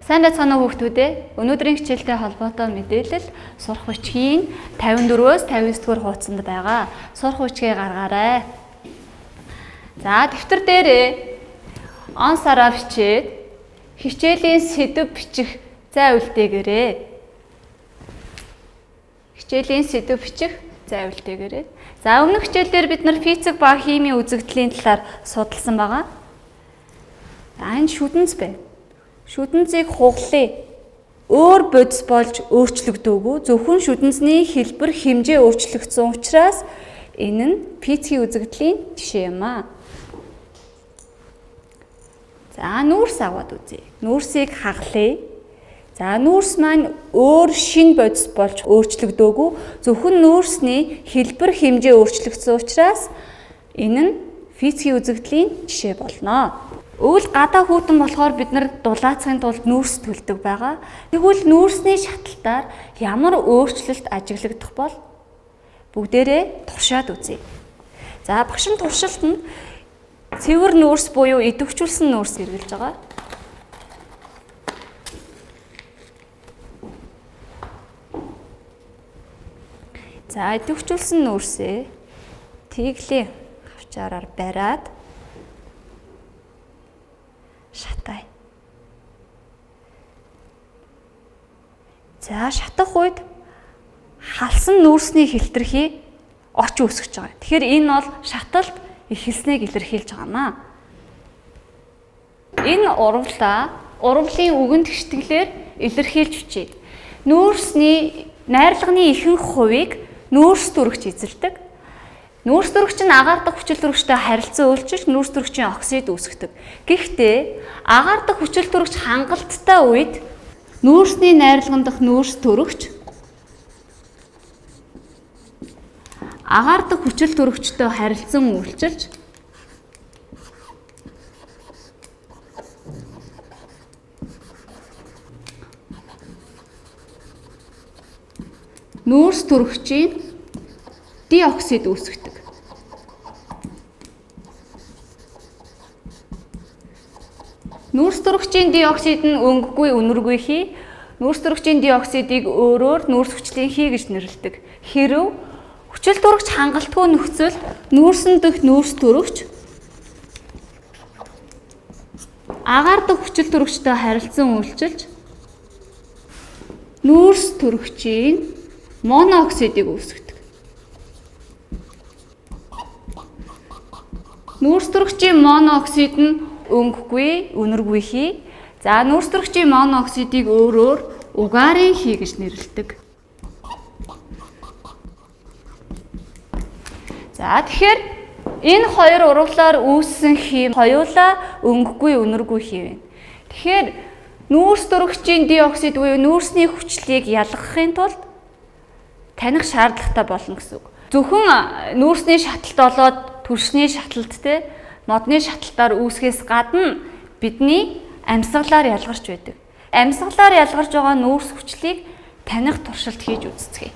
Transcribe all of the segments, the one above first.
Сайн байцгаана уу хүүхдүүд ээ. Өнөөдрийн хичээлтэй холбоотой мэдээлэл сурах бичгийн 54-өөс 59-р хуудсанд байгаа. Сурах бичгээ гаргаарай. За, дэвтэр дээрээ он сараа бичээд хичээлийн сэдэв бичих зай үлдээгээрэй. Хичээлийн сэдэв бичих зай үлдээгээрэй. За, өмнөх хичээлээр бид нар физик ба химийн үзэгдлийн талаар судалсан байгаа. За, энэ шүдэнц байна. Шүдэнцийг хугалъя. Өөр бодис болж өөрчлөгдөөгүй. Зөвхөн шүдэнцний хэлбэр хэмжээ өөрчлөгдсөн учраас энэ нь физикийн үзэгдлийн жишээ юм аа. За, нүүрс аваад үзье. Нүүрсийг хагалъя. За, нүүрс маань өөр шинэ бодис болж өөрчлөгдөөгүй. Зөвхөн нүүрсний хэлбэр хэмжээ өөрчлөгдсөн учраас энэ нь физикийн үзэгдлийн жишээ болно. Өвөл гадаа хүүтэн болохоор бид нар дулаацахын тулд нүүрс төлдөг байгаа. Тэгвэл нүүрсний шаталтаар ямар өөрчлөлт ажиглагдах бол бүгдээрээ туршаад үзье. За, багшин туршилт нь цэвэр нүүрс буюу идэвхжүүлсэн нүүрс хэрэгжилж байгаа. За, идэвхжүүлсэн нүүрсээ тэглийн хавчаараар бариад шатай. За, шатах үед халсан нүүрсний хэлтэрхий орч үүсгэж байгаа. Тэгэхээр энэ бол шаталт эхэлснийг илэрхийлж байгаамаа. Энэ урвалын үгэн тэгштэглээр илэрхийлж бичиж. Нүүрсний найрлагын ихэнх хувийг нүүрс дүрэгч эзэлдэг. Нүүрс дүрэгч нь агаар дахь хүчил дүрэгчтэй харилцан үйлчилж нүүрс дүрэгчийн оксид үүсгэдэг. Гэхдээ агаар дахь хүчил дүрэгч хангалттай үед нүүрсний найрлаган дахь нүүрс дүрэгч агаар дахь хүчил дүрэгчтэй харилцан үйлчилж нүүрс дүрэгчийн диоксид үүсгэдэг. Нүүрс дүрэгчийн диоксид нь өнгөгүй үнэргүй хий. Нүүрс дүрэгчийн диоксидыг өөрөөр нүүрс хүчлийн хий гэж нэрлэдэг. Хэрэв хүчил дүрэгч хангалтгүй нөхцөлд нүүрсэн дэх нүүрс дүрэгч агаар дахь хүчил дүрэгчтэй харилцан үйлчилж нүүрс дүрэгчийн монооксидыг үүсгэдэг. Нүүрс дүрэгчийн монооксид нь өнгөгүй, үнэргүй хий. За, нүүрс дүрэгчийн монооксидыг өөрөөр угаарын хий гэж нэрлэдэг. За, тэгэхээр энэ хоёр урвалаар үүссэн хий хоёулаа өнгөгүй, үнэргүй хий байна. Тэгэхээр нүүрс дүрэгчийн диоксид буюу нүүрсний хүчлийг ялгахын тулд таних шаардлагатай болно гэсэн үг. Зөвхөн нүүрсний шаталт болоод төршний шаталт модны шаталтаар үүсгэхээс гадна бидний амьсгалаар ялгарч байдаг. Амьсгалаар ялгарч байгаа нүүрс хүчлийг таних туршилт хийж үзцгээе.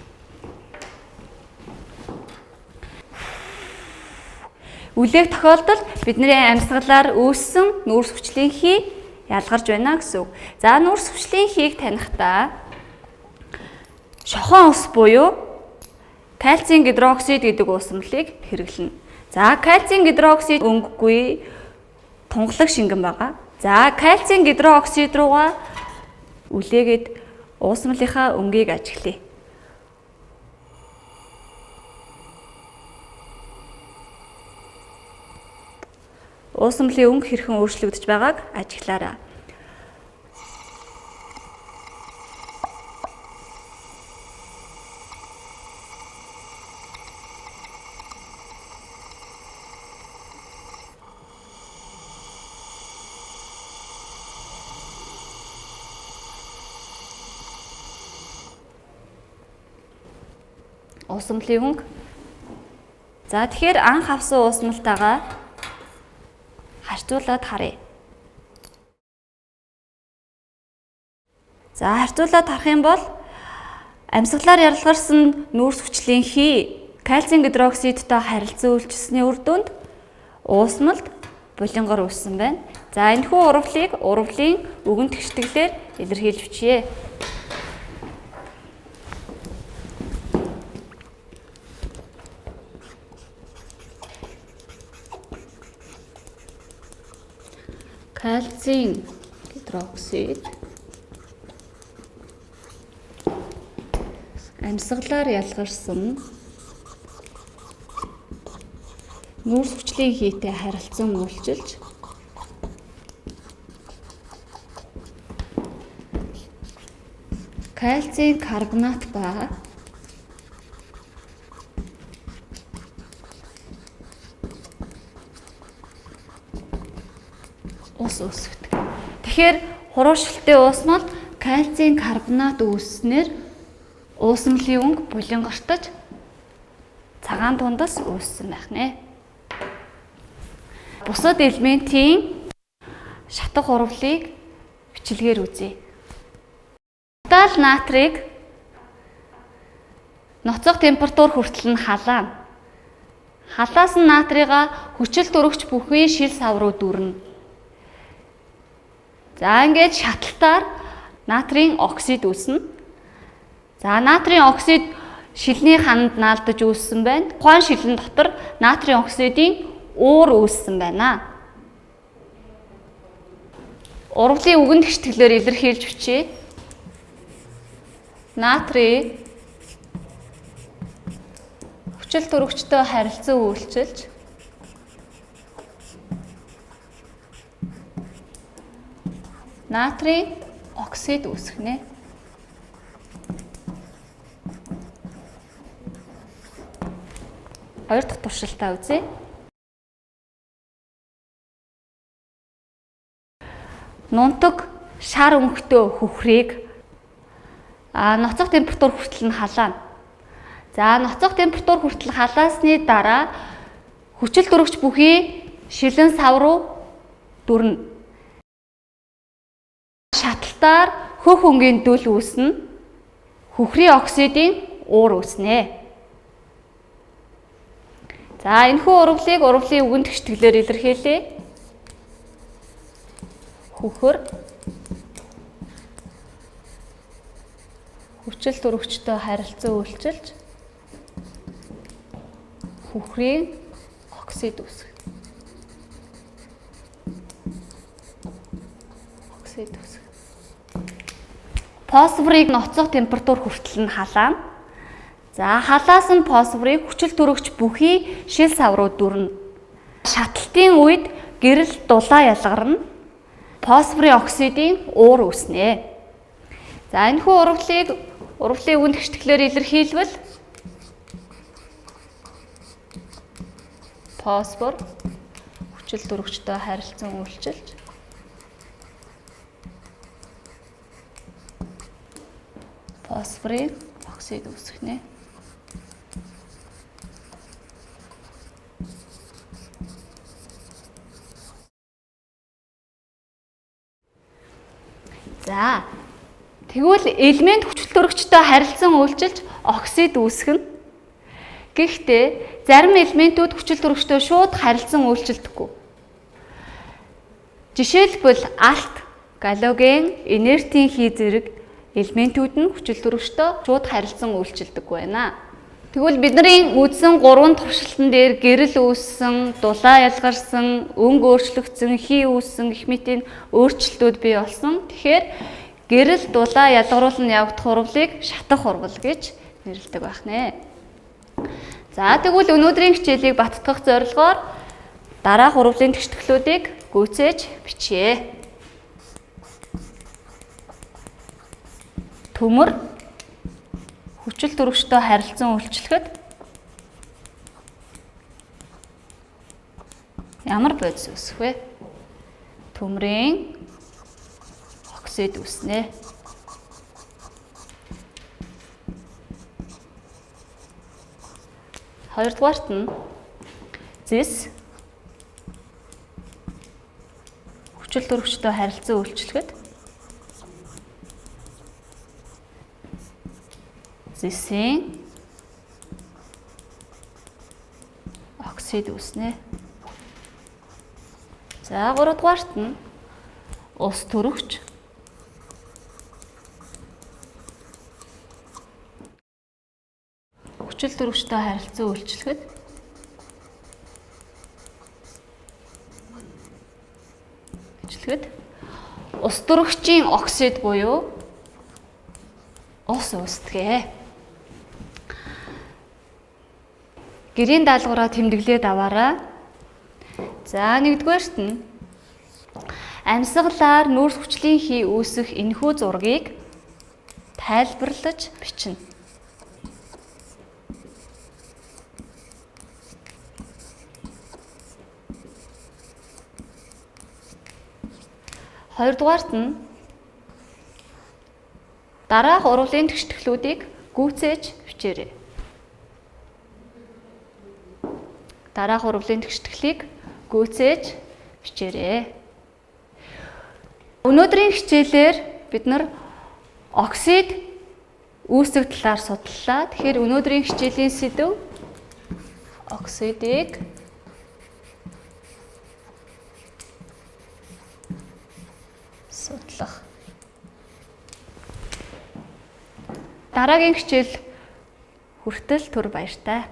Үлээх тохиолдолд бидний амьсгалаар үүссэн нүүрс хүчлийн хий ялгарч байна гэсэн үг. За, нүүрс хүчлийн хийг танихдаа шохон ус буюу кальцийн гидроксид гэдэг уусамлыг хэрэглэнэ. За, кальцийн гидроксид өнгөгүй тунгалаг шингэн байгаа. За, кальцийн гидроксид руугаа үлээгээд уусамлынхаа өнгийг ажиглая. Уусамлын өнгө хэрхэн өөрчлөгдөж байгааг ажиглаарай. Уусамлын өнгө. За, тэгэхээр анх авсан уусмалтайгаа харьцуулаад харъя. За, харьцуулаад харах юм бол амьсгалаар ялгарсан нүүрс хүчлийн хий кальцийн гидроксидтай харилцан үйлчилсэний үр дүнд уусмалд булингор үүссэн байна. За энэхүү урвалыг урвалын үгэн тэгштэглээр илэрхийлж бичье. Кальцийн гидроксид амьсгалаар ялгарсан нүүрс хүчлийн хийтэй харилцан үйлчилж кальцийн карбонат ба ус үүсгдэг. Тэгэхээр хуруушилтын уусмал кальцийн карбонат үүснээр уусмлын өнгө булингартаж цагаан тундас үүссэн байх нэ. Бусад элементийн шатах урвалыг бичлэгээр үзье. Металл натрийг ноцох температур хүртэл нь халаана. Халаас нь натрийга хүчил дөрөгч бүхий шил сав руу дүүрнэ. За ингээд шаталтаар натрийн оксид үүснэ. За натрийн оксид шилний хананд наалдаж үүссэн байна. Тухайн шилэн дотор натрийн оксидын уур үүссэн байна. Урвалын үгэн тэгштэглээр илэрхийлж бичье. Натрий хүчил дөрөгчтэй харилцан үйлчилж натрийн оксид үүсгэнэ. Хоёр дахь туршилтаа үзье. Нунтаг шар өнгөтэй хөхрийг ноцох температур хүртэл нь халаана. За ноцох температур хүртэл халаасны дараа хүчил дөрөгч бүхий шилэн сав руу дүрнэ. Шаталтаар хөх өнгийн дүл үүснэ. Хөхрийн оксидын уур үүснэ. За энэхүү урвалыг урвалын үгэн тэгштэглээр илэрхийлье. Хөхөр хүчил дөрөгчтэй харилцан үйлчилж хөхрийн оксид үүсгэнэ. Оксид үүсгэнэ. Фосфорыг ноцох температур хүртэл нь халаана. За халаас нь фосфорыг хүчил дөрөгч бүхий шил сав руу дүрнэ. Шаталтын үед гэрэл дулаан ялгарна. Фосфорын оксидын уур үүснэ. За энэхүү урвалыг урвалын үгэн тэгштэглээр илэрхийлвэл фосфор хүчил дөрөгчтэй харилцан үйлчилж фосфорын оксид үүсгэнэ. За тэгвэл элемент хүчил дөрөгчтэй харилцан үйлчилж оксид үүсгэнэ. Гэхдээ зарим элементүүд хүчил дөрөгчтэй шууд харилцан үйлчилдэггүй. Жишээлбэл алт, галоген, инертийн хий зэрэг элементүүд нь хүчил дөрөгчтэй шууд харилцан үйлчилдэг байна. Тэгвэл бидний үзсэн 3 туршилтан дээр гэрэл үүссэн, дулаан ялгарсан, өнгө өөрчлөгдсөн, хий үүссэн гэх мэтийн өөрчлөлтүүд бий болсон. Тэгэхээр гэрэл дулаан ялгаруулан явагдах урвалыг шатах урвал гэж нэрлэдэг байх нэ. За тэгвэл өнөөдрийн хичээлийг баттгах зорилгоор дараах урвалын тэгштэглүүдийг гүйцээж бичье. Төмөр хүчил дөрөгчтэй харилцан үйлчлэхэд ямар бодис үүсэх вэ? Төмрийн оксид үүснэ. Хоёрдугаарт нь зис хүчил дөрөгчтэй харилцан үйлчлэхэд зисийн оксид үүснэ. За 3 дугаарт нь ус төрөгч. Хүчил төрөгчтэй харилцан үйлчлэхэд ус төрөгчийн оксид буюу ус үүсдэг. Гэрийн даалгавраа тэмдэглээд аваарай. За 1-р нь амьсгалаар нүүрс хүчлийн хий үүсэх энэхүү зургийг тайлбарлаж бичнэ. 2-р нь дараах урвалын тэгштэглүүдийг гүйцээж бичээрэй. Дараах урвалын тэгштэглийг гүйцээж бичээрэй. Өнөөдрийн хичээлээр бид нар оксид үүсэх талаар судлаа. Тэгэхээр өнөөдрийн хичээлийн сэдэв оксидыг судлах. Дараагийн хичээл хүртэл түр баяртай.